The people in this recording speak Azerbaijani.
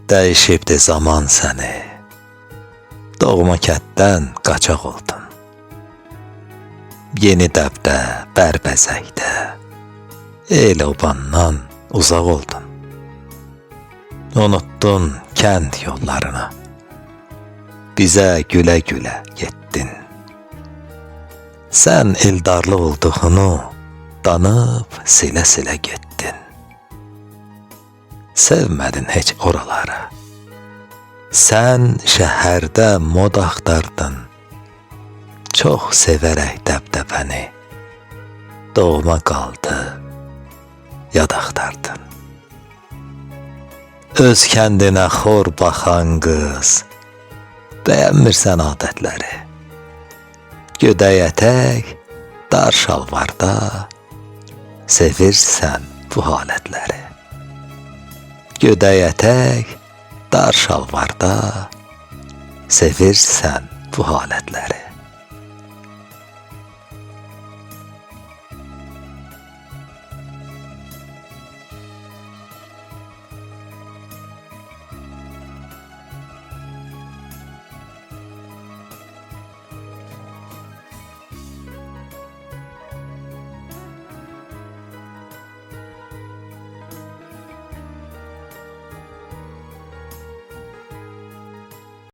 Dəyişibdi zaman səni, doğma kətdən qaçaq oldun. Yeni dəbdə, bərbəzəkdə, el obandan uzaq oldun. Unuttun kənd yollarını, bizə gülə-gülə getdin. Sən eldarlı olduğunu danıb silə-silə getdin. Sevmədin heç oraları, sən şəhərdə mod axtardın. Çox sevərək dəbdəbəni, doğma qaldı, yad axtardın. Öz kəndinə xor baxan qız, bəyənmirsən adətləri. Gödək ətək, dar şalvarda, sevirsən bu halətləri. Gödək ətək, dar şalvarda, sevirsən bu halətləri.